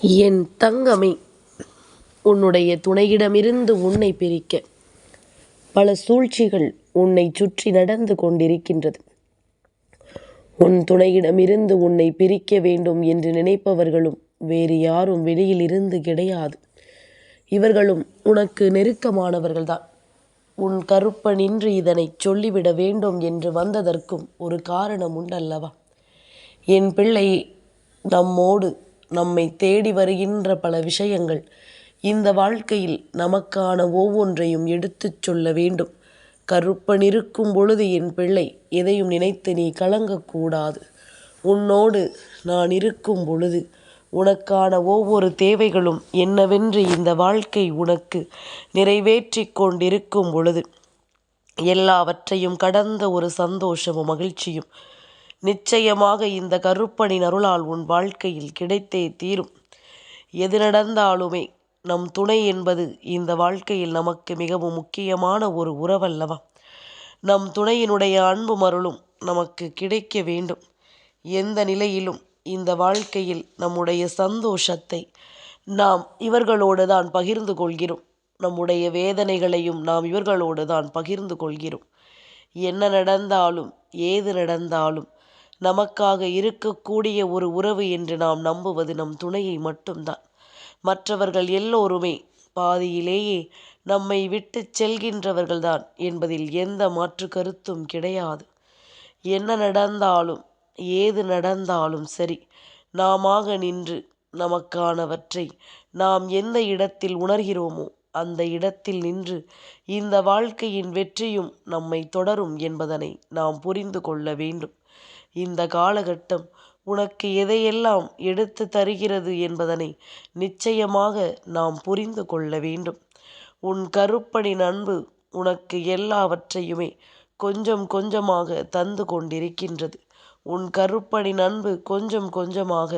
என் தங்கமே, உன்னுடைய துணையிடமிருந்து உன்னை பிரிக்க பல சூழ்ச்சிகள் உன்னை சுற்றி நடந்து கொண்டிருக்கின்றது. உன் துணையிடமிருந்து உன்னை பிரிக்க வேண்டும் என்று நினைப்பவர்களும் வேறு யாரும் வெளியில் இருந்து கிடையாது. இவர்களும் உனக்கு நெருக்கமானவர்கள்தான். உன் கருப்பனின்று இதனை சொல்லிவிட வேண்டும் என்று வந்ததற்கும் ஒரு காரணம் உண்டல்லவா? என் பிள்ளை, நம்மை தேடி வருகின்ற பல விஷயங்கள் இந்த வாழ்க்கையில் நமக்கான ஒவ்வொன்றையும் எடுத்துச் சொல்ல வேண்டும். கருப்பன் இருக்கும் பொழுது என் பிள்ளை, எதையும் நினைத்து நீ கலங்கக்கூடாது. உன்னோடு நான் இருக்கும் பொழுது உனக்கான ஒவ்வொரு தேவைகளும் என்னவென்று இந்த வாழ்க்கை உனக்கு நிறைவேற்றி கொண்டிருக்கும் பொழுது எல்லாவற்றையும் கடந்த ஒரு சந்தோஷமும் மகிழ்ச்சியும் நிச்சயமாக இந்த கருப்பனின் அருளால் உன் வாழ்க்கையில் கிடைத்தே தீரும். எது நடந்தாலுமே நம் துணை என்பது இந்த வாழ்க்கையில் நமக்கு மிகவும் முக்கியமான ஒரு உறவல்லவா? நம் துணையினுடைய அன்பும் அருளும் நமக்கு கிடைக்க வேண்டும். எந்த நிலையிலும் இந்த வாழ்க்கையில் நம்முடைய சந்தோஷத்தை நாம் இவர்களோடு தான் பகிர்ந்து கொள்கிறோம். நம்முடைய வேதனைகளையும் நாம் இவர்களோடு தான் பகிர்ந்து கொள்கிறோம். என்ன நடந்தாலும் ஏது நடந்தாலும் நமக்காக இருக்கக்கூடிய ஒரு உறவு என்று நாம் நம்புவது நம் துணையை மட்டும்தான். மற்றவர்கள் எல்லோருமே பாதியிலேயே நம்மை விட்டு செல்கின்றவர்கள்தான் என்பதில் எந்த மாற்று கருத்தும் கிடையாது. என்ன நடந்தாலும் ஏது நடந்தாலும் சரி, நாமாக நின்று நமக்கானவற்றை நாம் எந்த இடத்தில் உணர்கிறோமோ அந்த இடத்தில் நின்று இந்த வாழ்க்கையின் வெற்றியும் நம்மை தொடரும் என்பதனை நாம் புரிந்து கொள்ள வேண்டும். இந்த காலகட்டம் உனக்கு எதையெல்லாம் எடுத்து தருகிறது என்பதனை நிச்சயமாக நாம் புரிந்து கொள்ள வேண்டும். உன் கருப்பனின் அன்பு உனக்கு எல்லாவற்றையுமே கொஞ்சம் கொஞ்சமாக தந்து கொண்டிருக்கின்றது. உன் கருப்பனின் அன்பு கொஞ்சம் கொஞ்சமாக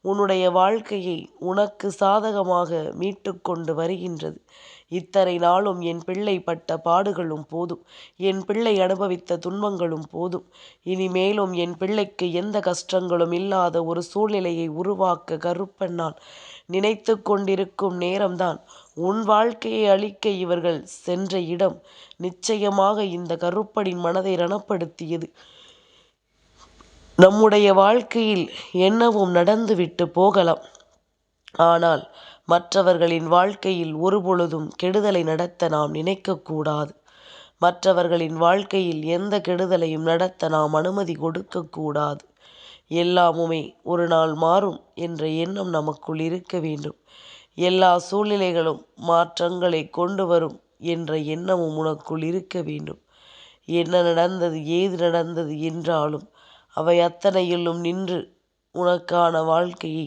உன்னுடைய வாழ்க்கையை உனக்கு சாதகமாக மீட்டு கொண்டு வருகின்றது. இத்தனை நாளும் என் பிள்ளை பட்ட பாடுகளும் போதும், என் பிள்ளை அனுபவித்த துன்பங்களும் போதும். இனிமேலும் என் பிள்ளைக்கு எந்த கஷ்டங்களும் இல்லாத ஒரு சூழ்நிலையை உருவாக்க கருப்பன் நான் நினைத்து கொண்டிருக்கும் நேரம்தான் உன் வாழ்க்கையை அழிக்க இவர்கள் சென்ற இடம் நிச்சயமாக இந்த கருப்பனின் மனதை ரணப்படுத்தியது. நம்முடைய வாழ்க்கையில் என்னவும் நடந்துவிட்டு போகலாம். ஆனால் மற்றவர்களின் வாழ்க்கையில் ஒருபொழுதும் கெடுதலை நடத்த நாம் நினைக்கக்கூடாது. மற்றவர்களின் வாழ்க்கையில் எந்த கெடுதலையும் நடத்த நாம் அனுமதி கொடுக்கக்கூடாது. எல்லாமுமே ஒரு நாள் மாறும் என்ற எண்ணம் நமக்குள் இருக்க வேண்டும். எல்லா சூழ்நிலைகளும் மாற்றங்களை கொண்டு வரும் என்ற எண்ணமும் உனக்குள் இருக்க வேண்டும். என்ன நடந்தது ஏது நடந்தது என்றாலும் அவை அத்தனையிலும் நின்று உனக்கான வாழ்க்கையை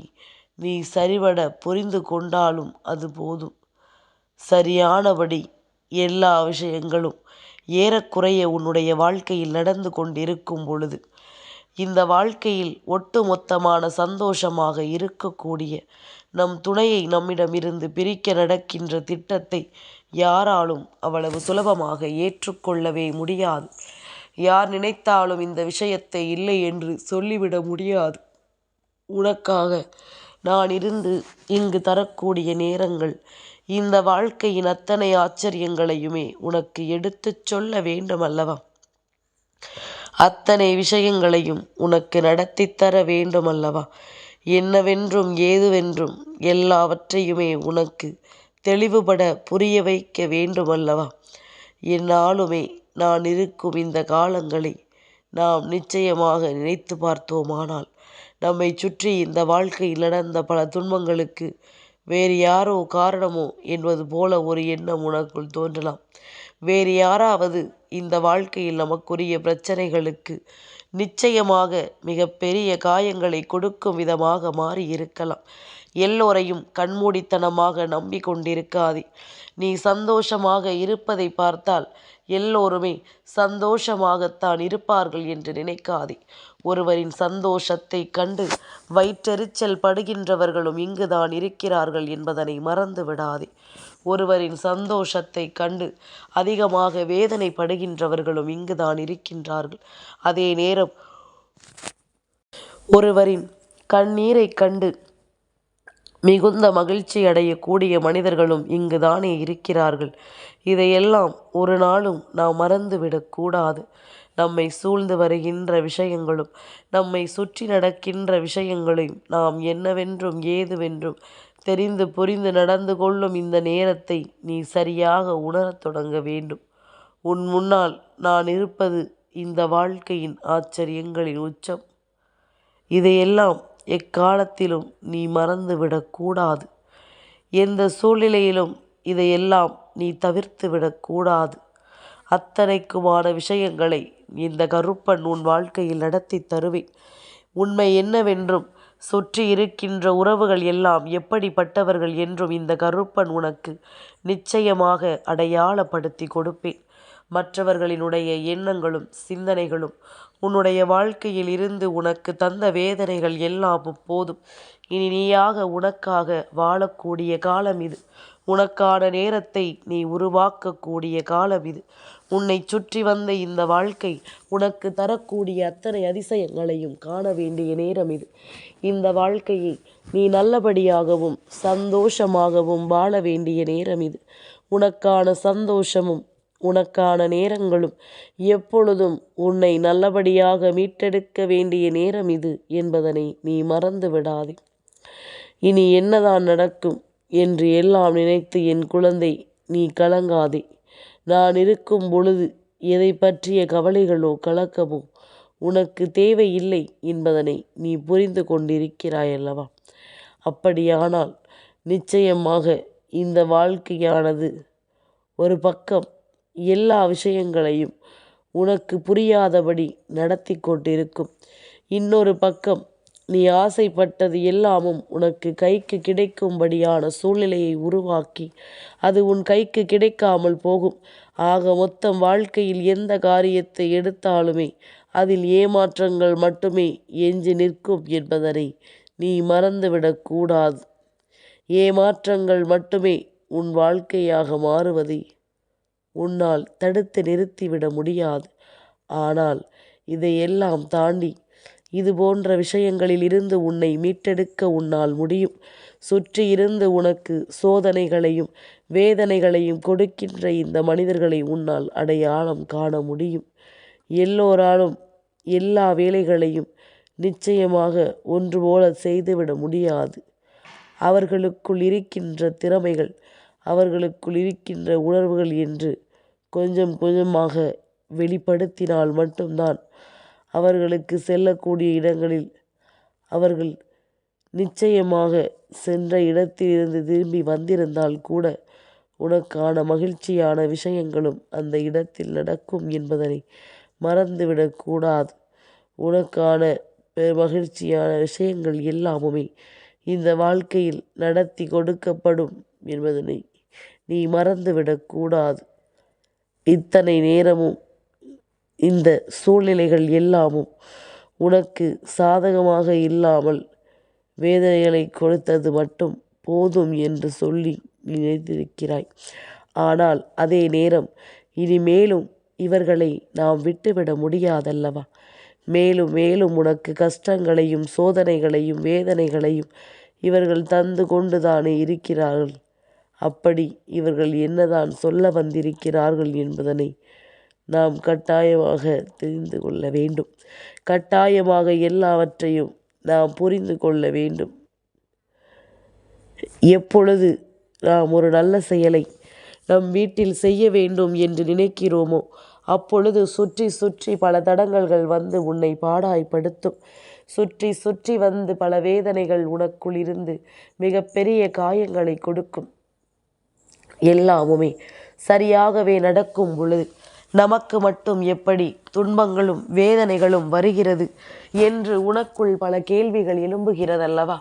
நீ சரிவட புரிந்து கொண்டாலும் அது போதும். சரியானபடி எல்லா விஷயங்களும் ஏறக்குறைய உன்னுடைய வாழ்க்கையில் நடந்து கொண்டிருக்கும் பொழுது இந்த வாழ்க்கையில் ஒட்டுமொத்தமான சந்தோஷமாக இருக்கக்கூடிய நம் துணையை நம்மிடமிருந்து பிரிக்க நடக்கின்ற திட்டத்தை யாராலும் அவ்வளவு சுலபமாக ஏற்றுக்கொள்ளவே முடியாது. யார் நினைத்தாலும் இந்த விஷயத்தை இல்லை என்று சொல்லிவிட முடியாது. உனக்காக நான் இருந்து இங்கு தரக்கூடிய நேரங்கள் இந்த வாழ்க்கையின் அத்தனை ஆச்சரியங்களையுமே உனக்கு எடுத்துச் சொல்ல வேண்டும் அல்லவா? அத்தனை விஷயங்களையும் உனக்கு நடத்தி தர வேண்டும் அல்லவா? என்னவென்றும் ஏதுவென்றும் எல்லாவற்றையுமே உனக்கு தெளிவுபட புரிய வைக்க வேண்டும் அல்லவா? என்னாலுமே நான் இருக்கும் இந்த காலங்களை நாம் நிச்சயமாக நினைத்து பார்த்தோமானால் நம்மை சுற்றி இந்த வாழ்க்கையில் நடந்த பல துன்பங்களுக்கு வேறு யாரோ காரணமோ என்பது போல ஒரு எண்ணம் உனக்குள் தோன்றலாம். வேறு யாராவது இந்த வாழ்க்கையில் நமக்குரிய பிரச்சனைகளுக்கு நிச்சயமாக மிகப்பெரிய காயங்களை கொடுக்கும் விதமாக மாறி இருக்கலாம். எல்லோரையும் கண்மூடித்தனமாக நம்பிக்கொண்டிருக்காதே. நீ சந்தோஷமாக இருப்பதை பார்த்தால் எல்லோருமே சந்தோஷமாகத்தான் இருப்பார்கள் என்று நினைக்காதே. ஒருவரின் சந்தோஷத்தை கண்டு வயிற்றெரிச்சல் படுகின்றவர்களும் இங்குதான் இருக்கிறார்கள் என்பதனை மறந்து விடாதே. ஒருவரின் சந்தோஷத்தை கண்டு அதிகமாக வேதனைப்படுகின்றவர்களும் இங்குதான் இருக்கின்றார்கள். அதே நேரம் ஒருவரின் கண்ணீரை கண்டு மிகுந்த மகிழ்ச்சி அடையக்கூடிய மனிதர்களும் இங்குதானே இருக்கிறார்கள். இதையெல்லாம் ஒரு நாளும் நாம் மறந்துவிடக்கூடாது. நம்மை சூழ்ந்து வருகின்ற விஷயங்களும் நம்மை சுற்றி நடக்கின்ற விஷயங்களையும் நாம் என்னவென்றும் ஏதுவென்றும் தெரிந்து புரிந்து நடந்து கொள்ளும் இந்த நேரத்தை நீ சரியாக உணரத் தொடங்க வேண்டும். உன் முன்னால் நான் இருப்பது இந்த வாழ்க்கையின் ஆச்சரியங்களின் உச்சம். இதையெல்லாம் எக்காலத்திலும் நீ மறந்துவிடக்கூடாது. எந்த சூழ்நிலையிலும் இதையெல்லாம் நீ தவிர்த்து விடக்கூடாது. அத்தனைக்குமான விஷயங்களை இந்த கருப்பன் உன் வாழ்க்கையில் நடத்தி தருவேன். உண்மை என்னவென்றும் சுற்றி இருக்கின்ற உறவுகள் எல்லாம் எப்படிப்பட்டவர்கள் என்றும் இந்த கருப்பன் உனக்கு நிச்சயமாக அடையாளப்படுத்தி கொடுப்பேன். மற்றவர்களினுடைய எண்ணங்களும் சிந்தனைகளும் உன்னுடைய வாழ்க்கையில் இருந்து உனக்கு தந்த வேதனைகள் எல்லாமும் போதும். இனி நீயாக உனக்காக வாழக்கூடிய காலம் இது. உனக்கான நேரத்தை நீ உருவாக்கக்கூடிய காலம் இது. உன்னை சுற்றி வந்த இந்த வாழ்க்கை உனக்கு தரக்கூடிய அத்தனை அதிசயங்களையும் காண வேண்டிய நேரம் இது. இந்த வாழ்க்கையை நீ நல்லபடியாகவும் சந்தோஷமாகவும் வாழ வேண்டிய நேரம் இது. உனக்கான சந்தோஷமும் உனக்கான நேரங்களும் எப்பொழுதும் உன்னை நல்லபடியாக மீட்டெடுக்க வேண்டிய நேரம் இது என்பதனை நீ மறந்து விடாதே. இனி என்னதான் நடக்கும் என்று எல்லாம் நினைத்து என் குழந்தை நீ கலங்காதே. நான் இருக்கும் பொழுது எதை பற்றிய கவலைகளோ கலக்கமோ உனக்கு தேவையில்லை என்பதனை நீ புரிந்து கொண்டிருக்கிறாய் அல்லவா? அப்படியானால் நிச்சயமாக இந்த வாழ்க்கையானது ஒரு பக்கம் எல்லா விஷயங்களையும் உனக்கு புரியாதபடி நடத்தி கொண்டிருக்கும். இன்னொரு பக்கம் நீ ஆசைப்பட்டது எல்லாமும் உனக்கு கைக்கு கிடைக்கும்படியான சூழ்நிலையை உருவாக்கி அது உன் கைக்கு கிடைக்காமல் போகும். ஆக மொத்தம் வாழ்க்கையில் எந்த காரியத்தை எடுத்தாலுமே அதில் ஏமாற்றங்கள் மட்டுமே எஞ்சி நிற்கும் என்பதனை நீ மறந்துவிடக்கூடாது. ஏமாற்றங்கள் மட்டுமே உன் வாழ்க்கையாக மாறுவதை உன்னால் தடுத்து நிறுத்திவிட முடியாது. ஆனால் இதையெல்லாம் தாண்டி இது போன்ற விஷயங்களில் இருந்து உன்னை மீட்டெடுக்க உன்னால் முடியும். சுற்றி இருந்து உனக்கு சோதனைகளையும் வேதனைகளையும் கொடுக்கின்ற இந்த மனிதர்களை உன்னால் அடையாளம் காண முடியும். எல்லோராலும் எல்லா வேலைகளையும் நிச்சயமாக ஒன்று போல செய்துவிட முடியாது. அவர்களுக்குள் இருக்கின்ற திறமைகள், அவர்களுக்குள் இருக்கின்ற உணர்வுகள் என்று கொஞ்சம் கொஞ்சமாக வெளிப்படுத்தினால் மட்டும்தான் அவர்களுக்கு செல்லக்கூடிய இடங்களில் அவர்கள் நிச்சயமாக சென்ற இடத்திலிருந்து திரும்பி வந்திருந்தால் கூட உனக்கான மகிழ்ச்சியான விஷயங்களும் அந்த இடத்தில் நடக்கும் என்பதனை மறந்துவிடக்கூடாது. உனக்கான மகிழ்ச்சியான விஷயங்கள் எல்லாமுமே இந்த வாழ்க்கையில் நடத்தி கொடுக்கப்படும் என்பதனை நீ மறந்துவிடக்கூடாது. இத்தனை நேரமும் இந்த சூழ்நிலைகள் எல்லாமும் உனக்கு சாதகமாக இல்லாமல் வேதனைகளை கொடுத்தது மட்டும் போதும் என்று சொல்லி நினைத்திருக்கிறாய். ஆனால் அதே நேரம் இனிமேலும் இவர்களை நாம் விட்டுவிட முடியாதல்லவா? மேலும் மேலும் உனக்கு கஷ்டங்களையும் சோதனைகளையும் வேதனைகளையும் இவர்கள் தந்து கொண்டுதானே இருக்கிறார்கள். அப்படி இவர்கள் என்னதான் சொல்ல வந்திருக்கிறார்கள் என்பதனை நாம் கட்டாயமாக தெரிந்து கொள்ள வேண்டும். கட்டாயமாக எல்லாவற்றையும் நாம் புரிந்து கொள்ள வேண்டும். எப்பொழுது நாம் ஒரு நல்ல செயலை நம் வீட்டில் செய்ய வேண்டும் என்று நினைக்கிறோமோ அப்பொழுது சுற்றி சுற்றி பல தடங்கல்கள் வந்து உன்னை பாடாய்ப்படுத்தும். சுற்றி சுற்றி வந்து பல வேதனைகள் உனக்குள் இருந்து மிகப்பெரிய காயங்களை கொடுக்கும். எல்லாமுமே சரியாகவே நடக்கும் பொழுது நமக்கு மட்டும் எப்படி துன்பங்களும் வேதனைகளும் வருகிறது என்று உனக்குள் பல கேள்விகள் எழும்புகிறதல்லவா?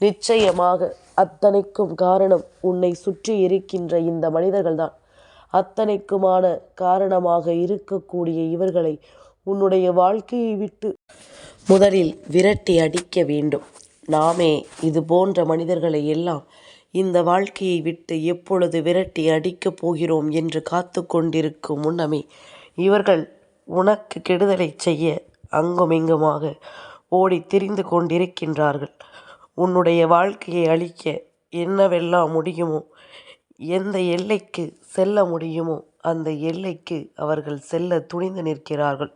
நிச்சயமாக அத்தனைக்கும் காரணம் உன்னை சுற்றி இருக்கின்ற இந்த மனிதர்கள்தான். அத்தனைக்குமான காரணமாக இருக்கக்கூடிய இவர்களை உன்னுடைய வாழ்க்கையை விட்டு முதலில் விரட்டி அடிக்க வேண்டும். நாமே இது போன்ற மனிதர்களை எல்லாம் இந்த வாழ்க்கையை விட்டு எப்பொழுது விரட்டி அடிக்கப் போகிறோம் என்று காத்து கொண்டிருக்கும் முன்னமே இவர்கள் உனக்கு கெடுதலை செய்ய அங்குமிங்குமாக ஓடி திரிந்து கொண்டிருக்கின்றார்கள். உன்னுடைய வாழ்க்கையை அழிக்க என்னவெல்லாம் முடியுமோ, எந்த எல்லைக்கு செல்ல முடியுமோ அந்த எல்லைக்கு அவர்கள் செல்ல துணிந்து நிற்கிறார்கள்.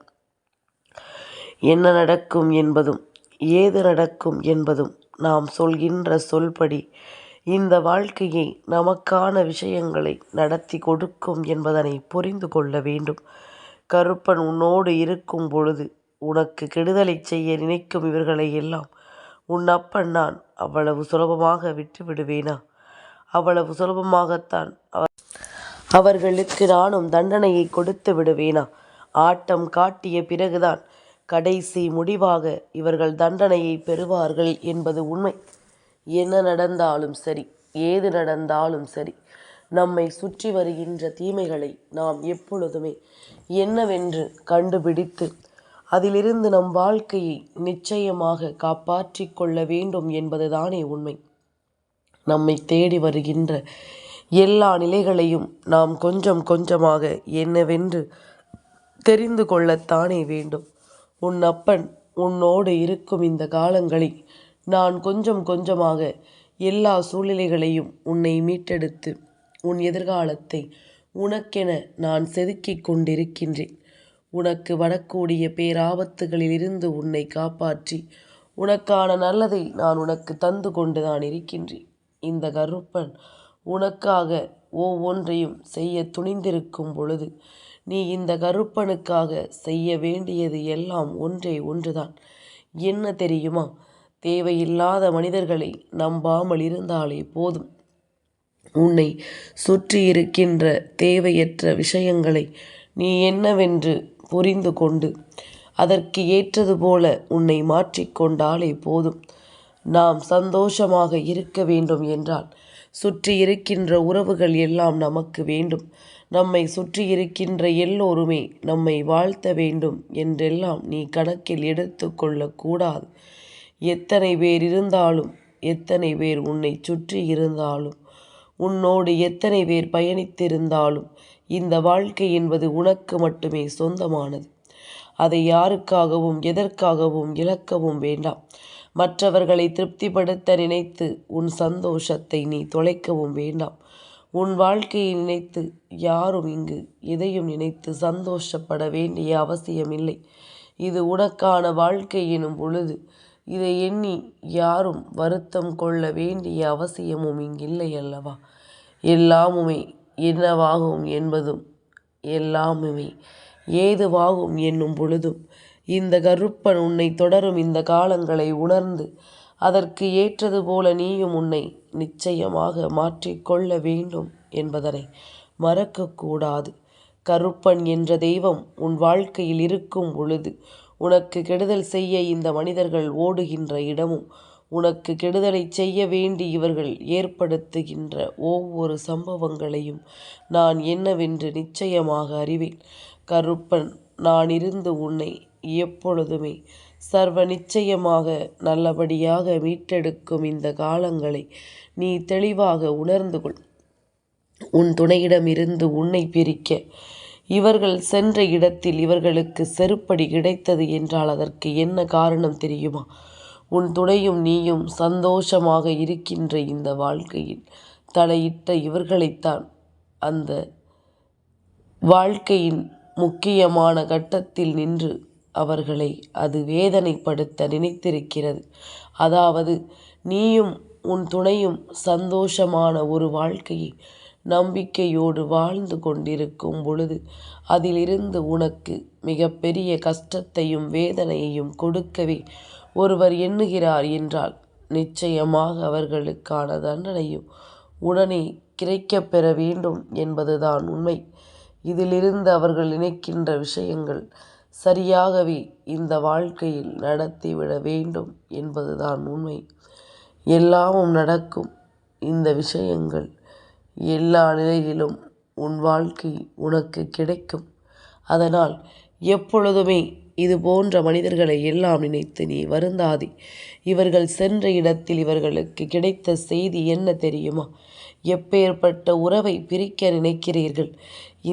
என்ன நடக்கும் என்பதும் ஏது நடக்கும் என்பதும் நாம் சொல்கின்ற சொல்படி இந்த வாழ்க்கையை நமக்கான விஷயங்களை நடத்தி கொடுக்கும் என்பதனை புரிந்து கொள்ள வேண்டும். கருப்பன் உன்னோடு இருக்கும் பொழுது உனக்கு கெடுதலை செய்ய நினைக்கும் இவர்களை எல்லாம் உன் அப்பன் நான் அவ்வளவு சுலபமாக விட்டு விடுவேனா? அவ்வளவு சுலபமாகத்தான் அவர்களுக்கு நானும் தண்டனையை கொடுத்து விடுவேனா? ஆட்டம் காட்டிய பிறகுதான் கடைசி முடிவாக இவர்கள் தண்டனையை பெறுவார்கள் என்பது உண்மை. என்ன நடந்தாலும் சரி, ஏது நடந்தாலும் சரி, நம்மை சுற்றி வருகின்ற தீமைகளை நாம் எப்பொழுதுமே என்னவென்று கண்டுபிடித்து அதிலிருந்து நம் வாழ்க்கையை நிச்சயமாக காப்பாற்றி கொள்ள வேண்டும் என்பதுதானே உண்மை. நம்மை தேடி வருகின்ற எல்லா நிலைகளையும் நாம் கொஞ்சம் கொஞ்சமாக என்னவென்று தெரிந்து கொள்ளத்தானே வேண்டும். உன் அப்பன் உன்னோடு இருக்கும் இந்த காலங்களை நான் கொஞ்சம் கொஞ்சமாக எல்லா சூழ்நிலைகளையும் உன்னை மீட்டெடுத்து உன் எதிர்காலத்தை உனக்கென நான் செதுக்கிக் கொண்டிருக்கின்றேன். உனக்கு வரக்கூடிய பேராபத்துகளிலிருந்து உன்னை காப்பாற்றி உனக்கான நல்லதை நான் உனக்கு தந்து கொண்டுதான் இருக்கின்றேன். இந்த கருப்பன் உனக்காக ஒவ்வொன்றையும் செய்ய துணிந்திருக்கும் பொழுது நீ இந்த கருப்பனுக்காக செய்ய வேண்டியது எல்லாம் ஒன்றே ஒன்றுதான். என்ன தெரியுமா? தேவையில்லாத மனிதர்களை நம்பாமல் இருந்தாலே போதும். உன்னை சுற்றி இருக்கின்ற தேவையற்ற விஷயங்களை நீ என்னவென்று புரிந்து கொண்டு அதற்கு ஏற்றது போல உன்னை மாற்றிக்கொண்டாலே போதும். நாம் சந்தோஷமாக இருக்க வேண்டும் என்றால் சுற்றி இருக்கின்ற உறவுகள் எல்லாம் நமக்கு வேண்டும். நம்மை சுற்றி இருக்கின்ற எல்லோருமே நம்மை வாழ்த்த வேண்டும் என்றெல்லாம் நீ கணக்கில் எடுத்து கொள்ளக்கூடாது. எத்தனை பேர் இருந்தாலும், எத்தனை பேர் உன்னை சுற்றி இருந்தாலும், உன்னோடு எத்தனை பேர் பயணித்திருந்தாலும் இந்த வாழ்க்கை என்பது உனக்கு மட்டுமே சொந்தமானது. அதை யாருக்காகவும் எதற்காகவும் இழக்கவும் வேண்டாம். மற்றவர்களை திருப்திப்படுத்த நினைத்து உன் சந்தோஷத்தை நீ தொலைக்கவும் வேண்டாம். உன் வாழ்க்கையை நினைத்து யாரும் இங்கு எதையும் நினைத்து சந்தோஷப்பட வேண்டிய அவசியமில்லை. இது உனக்கான வாழ்க்கை எனும் பொழுது இதை எண்ணி யாரும் வருத்தம் கொள்ள வேண்டிய அவசியமும் இங்கில்லை அல்லவா? எல்லாமுமே என்னவாகும் என்பதும் எல்லாமுமே ஏதுவாகும் என்னும் பொழுதும் இந்த கருப்பன் உன்னை தொடரும் இந்த காலங்களை உணர்ந்து அதற்கு ஏற்றது போல நீயும் உன்னை நிச்சயமாக மாற்றிக்கொள்ள வேண்டும் என்பதனை மறக்கக்கூடாது. கருப்பன் என்ற தெய்வம் உன் வாழ்க்கையில் இருக்கும் பொழுது உனக்கு கெடுதல் செய்ய இந்த மனிதர்கள் ஓடுகின்ற இடமும் உனக்கு கெடுதலை செய்ய வேண்டி இவர்கள் ஏற்படுத்துகின்ற ஒவ்வொரு சம்பவங்களையும் நான் என்னவென்று நிச்சயமாக அறிவேன். கருப்பன் நான் இருந்து உன்னை எப்பொழுதுமே சர்வ நிச்சயமாக நல்லபடியாக மீட்டெடுக்கும் இந்த காலங்களை நீ தெளிவாக உணர்ந்து கொள். உன் துணையிடமிருந்து உன்னை பிரிக்க இவர்கள் சென்ற இடத்தில் இவர்களுக்கு செருப்படி கிடைத்தது என்றால் அதற்கு என்ன காரணம் தெரியுமா? உன் துணையும் நீயும் சந்தோஷமாக இருக்கின்ற இந்த வாழ்க்கையில் தலையிட்ட இவர்களைத்தான் அந்த வாழ்க்கையின் முக்கியமான கட்டத்தில் நின்று அவர்களை அது வேதனைப்படுத்த நினைத்திருக்கிறது. அதாவது நீயும் உன் துணையும் சந்தோஷமான ஒரு வாழ்க்கையை நம்பிக்கையோடு வாழ்ந்து கொண்டிருக்கும் பொழுது அதிலிருந்து உனக்கு மிகப்பெரிய கஷ்டத்தையும் வேதனையையும் கொடுக்கவே ஒருவர் எண்ணுகிறார் என்றால் நிச்சயமாக அவர்களுக்கான தண்டனையும் உடனே கிடைக்கப் பெற வேண்டும் என்பதுதான் உண்மை. இதிலிருந்து அவர்கள் நினைக்கின்ற விஷயங்கள் சரியாகவே இந்த வாழ்க்கையில் நடத்திவிட வேண்டும் என்பதுதான் உண்மை. எல்லாமும் நடக்கும். இந்த விஷயங்கள் எல்லா நிலையிலும் உன் வாழ்க்கை உனக்கு கிடைக்கும். அதனால் எப்பொழுதுமே இது போன்ற மனிதர்களை எல்லாம் நினைத்து நீ வருந்தாதே. இவர்கள் சென்ற இடத்தில் இவர்களுக்கு கிடைத்த செய்தி என்ன தெரியுமா? எப்பேற்பட்ட உறவை பிரிக்க நினைக்கிறீர்கள்?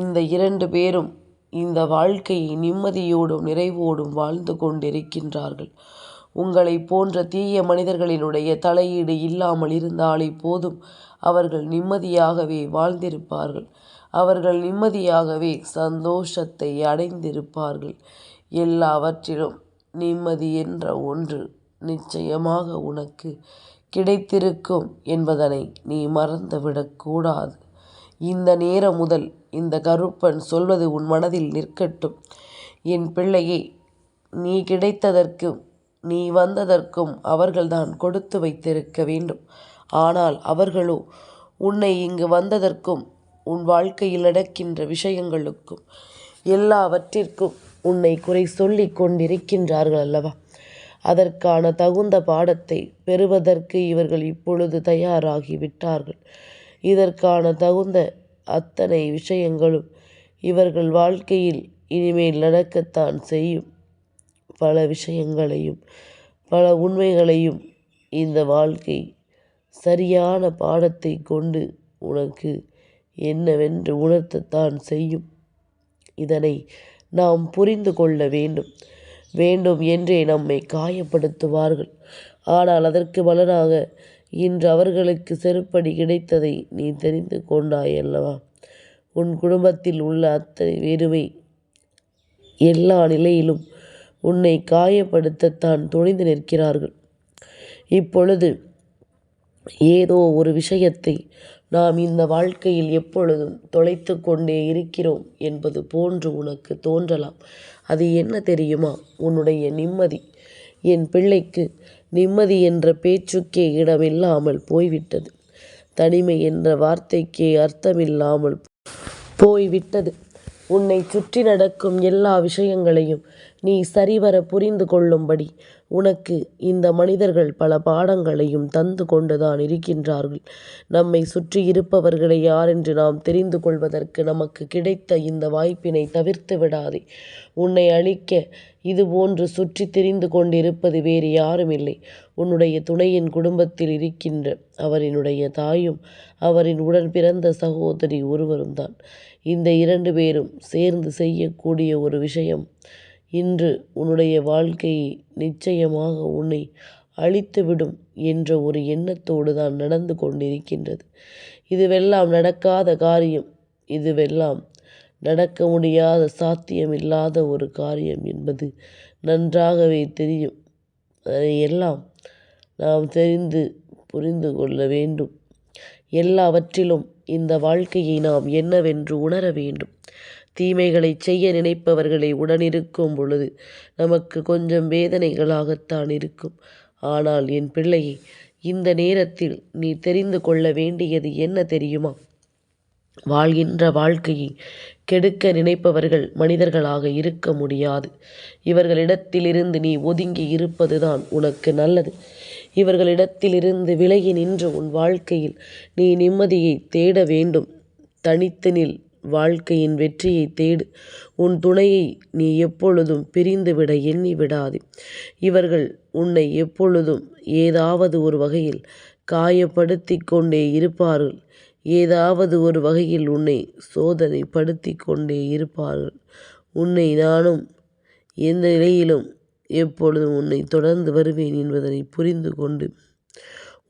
இந்த 2 பேரும் இந்த வாழ்க்கையை நிம்மதியோடும் நிறைவோடும் வாழ்ந்து கொண்டிருக்கின்றார்கள். உங்களை போன்ற தீய மனிதர்களினுடைய தலையீடு இல்லாமல் இருந்தாலே போதும். அவர்கள் நிம்மதியாகவே வாழ்ந்திருப்பார்கள். அவர்கள் நிம்மதியாகவே சந்தோஷத்தை அடைந்திருப்பார்கள். எல்லாவற்றிலும் நிம்மதி என்ற ஒன்று நிச்சயமாக உனக்கு கிடைத்திருக்கும் என்பதனை நீ மறந்துவிடக்கூடாது. இந்த நேரம் முதல் இந்த கருப்பன் சொல்வது உன் மனதில் நிற்கட்டும். என் பிள்ளையே, நீ கிடைத்ததற்கும் நீ வந்ததற்கும் அவர்கள்தான் கொடுத்து வைத்திருக்க வேண்டும். ஆனால் அவர்களோ உன்னை இங்கு வந்ததற்கும் உன் வாழ்க்கையில் நடக்கின்ற விஷயங்களுக்கும் எல்லாவற்றிற்கும் உன்னை குறை சொல்லி கொண்டிருக்கின்றார்கள் அல்லவா? அதற்கான தகுந்த பாடத்தை பெறுவதற்கு இவர்கள் இப்பொழுது தயாராகி விட்டார்கள். இதற்கான தகுந்த அத்தனை விஷயங்களும் இவர்கள் வாழ்க்கையில் இனிமேல் நடக்கத்தான் செய்யும். பல விஷயங்களையும் பல உண்மைகளையும் இந்த வாழ்க்கை சரியான பாடத்தை கொண்டு உனக்கு என்னவென்று உணர்த்தத்தான் செய்யும். இதனை நாம் புரிந்து கொள்ள வேண்டும். வேண்டும் என்றே நம்மை காயப்படுத்துவார்கள். ஆனால் அதற்கு பலனாக இன்று அவர்களுக்கு செருப்படி கிடைத்ததை நீ தெரிந்து கொண்டாய் அல்லவா? உன் குடும்பத்தில் உள்ள அத்தனை பேருமே எல்லா நிலையிலும் உன்னை காயப்படுத்தத்தான் துணிந்து நிற்கிறார்கள். இப்பொழுது ஏதோ ஒரு விஷயத்தை நாம் இந்த வாழ்க்கையில் எப்பொழுதும் தொலைத்து கொண்டே இருக்கிறோம் என்பது போன்று உனக்கு தோன்றலாம். அது என்ன தெரியுமா? உன்னுடைய நிம்மதி. என் பிள்ளைக்கு நிம்மதி என்ற பேச்சுக்கே இடமில்லாமல் போய்விட்டது. தனிமை என்ற வார்த்தைக்கே அர்த்தமில்லாமல் போய்விட்டது. உன்னை சுற்றி நடக்கும் எல்லா விஷயங்களையும் நீ சரிவர புரிந்து கொள்ளும்படி உனக்கு இந்த மனிதர்கள் பல பாடங்களையும் தந்து கொண்டுதான் இருக்கின்றார்கள். நம்மை சுற்றி இருப்பவர்களை யாரென்று நாம் தெரிந்து கொள்வதற்கு நமக்கு கிடைத்த இந்த வாய்ப்பினை தவிர்த்து விடாதே. உன்னை அழிக்க இதுபோன்று சுற்றி திரிந்து கொண்டிருப்பது வேறு யாரும் இல்லை. உன்னுடைய துணையின் குடும்பத்தில் இருக்கின்ற அவரினுடைய தாயும் அவரின் உடன் பிறந்த சகோதரி ஒருவரும் தான். இந்த 2 பேரும் சேர்ந்து செய்யக்கூடிய ஒரு விஷயம் இன்று உன்னுடைய வாழ்க்கையை நிச்சயமாக உன்னை அழித்துவிடும் என்ற ஒரு எண்ணத்தோடு தான் நடந்து கொண்டிருக்கின்றது. இதுவெல்லாம் நடக்காத காரியம். இதுவெல்லாம் நடக்க முடியாத சாத்தியமில்லாத ஒரு காரியம் என்பது நன்றாகவே தெரியும். அதையெல்லாம் நாம் தெரிந்து புரிந்து கொள்ள வேண்டும். எல்லாவற்றிலும் இந்த வாழ்க்கையை நாம் என்னவென்று உணர வேண்டும். தீமைகளை செய்ய நினைப்பவர்களை உடனிருக்கும் பொழுது நமக்கு கொஞ்சம் வேதனைகளாகத்தான் இருக்கும். ஆனால் என் பிள்ளையை, இந்த நேரத்தில் நீ தெரிந்து கொள்ள வேண்டியது என்ன தெரியுமா? வாழ்கின்ற வாழ்க்கையை கெடுக்க நினைப்பவர்கள் மனிதர்களாக இருக்க முடியாது. இவர்களிடத்திலிருந்து நீ ஒதுங்கி இருப்பதுதான் உனக்கு நல்லது. இவர்களிடத்திலிருந்து விலகி நின்று உன் வாழ்க்கையில் நீ நிம்மதியை தேட வேண்டும். தனித்து நில். வாழ்க்கையின் வெற்றியை தேடு. உன் துணையை நீ எப்பொழுதும் பிரிந்துவிட எண்ணி விடாதே. இவர்கள் உன்னை எப்பொழுதும் ஏதாவது ஒரு வகையில் காயப்படுத்தி கொண்டே இருப்பார்கள். ஏதாவது ஒரு வகையில் உன்னை சோதனைப்படுத்தி கொண்டே இருப்பார்கள். உன்னை நானும் எந்த நிலையிலும் எப்பொழுதும் உன்னை தொடர்ந்து வருவேன் என்பதனை புரிந்து கொண்டு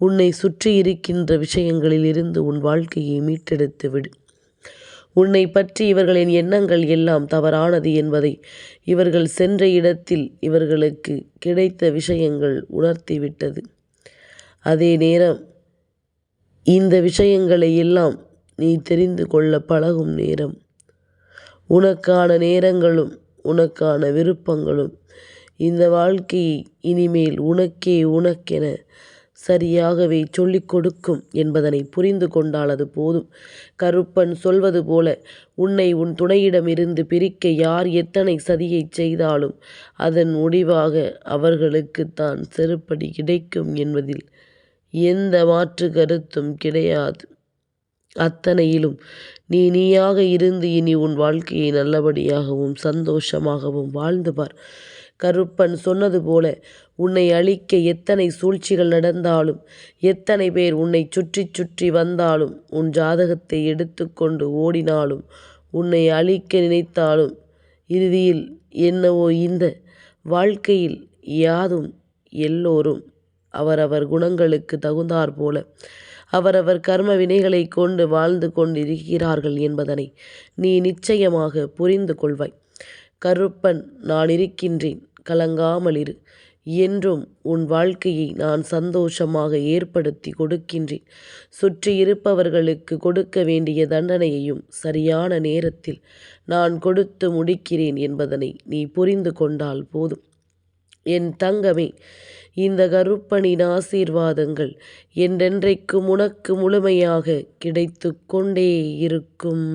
உன்னை சுற்றி இருக்கின்ற விஷயங்களில் இருந்து உன் வாழ்க்கையை மீட்டெடுத்து விடு. உன்னை பற்றி இவர்களின் எண்ணங்கள் எல்லாம் தவறானது என்பதை இவர்கள் சென்ற இடத்தில் இவர்களுக்கு கிடைத்த விஷயங்கள் உணர்த்திவிட்டது. அதே நேரம் இந்த விஷயங்களை எல்லாம் நீ தெரிந்து கொள்ள பழகும் நேரம். உனக்கான நேரங்களும் உனக்கான விருப்பங்களும் இந்த வாழ்க்கையை இனிமேல் உனக்கென சரியாகவே சொல்லிக் கொடுக்கும் என்பதனை புரிந்து கொண்டால் அது போதும். கருப்பன் சொல்வது போல உன்னை உன் துணையிடமிருந்து பிரிக்க யார் எத்தனை சதியை செய்தாலும் அதன் முடிவாக அவர்களுக்குத்தான் செருப்படி கிடைக்கும் என்பதில் எந்த மாற்று கருத்தும் கிடையாது. அத்தனையிலும் நீயாக இருந்து இனி உன் வாழ்க்கையை நல்லபடியாகவும் சந்தோஷமாகவும் வாழ்ந்து பார். கருப்பன் சொன்னது போல உன்னை அழிக்க எத்தனை சூழ்ச்சிகள் நடந்தாலும், எத்தனை பேர் உன்னை சுற்றி சுற்றி வந்தாலும், உன் ஜாதகத்தை எடுத்துக்கொண்டு ஓடினாலும், உன்னை அழிக்க நினைத்தாலும், இறுதியில் என்னவோ இந்த வாழ்க்கையில் யாதும் எல்லோரும் அவரவர் குணங்களுக்கு தகுந்தாற்போல அவரவர் கர்ம வினைகளை கொண்டு வாழ்ந்து கொண்டிருக்கிறார்கள் என்பதனை நீ நிச்சயமாக புரிந்து கொள்வாய். கருப்பன், நான் இருக்கின்றேன், கலங்காமல் இரு. என்றும் உன் வாழ்க்கையை நான் சந்தோஷமாக ஏற்படுத்தி கொடுக்கின்றேன். சுற்றி இருப்பவர்களுக்கு கொடுக்க வேண்டிய தண்டனையையும் சரியான நேரத்தில் நான் கொடுத்து முடிக்கிறேன் என்பதனை நீ புரிந்து கொண்டால் போதும். என் தங்கமே, இந்த கருப்பனின் ஆசீர்வாதங்கள் என்றென்றைக்கும் உனக்கு முழுமையாக கிடைத்து கொண்டே இருக்கும்.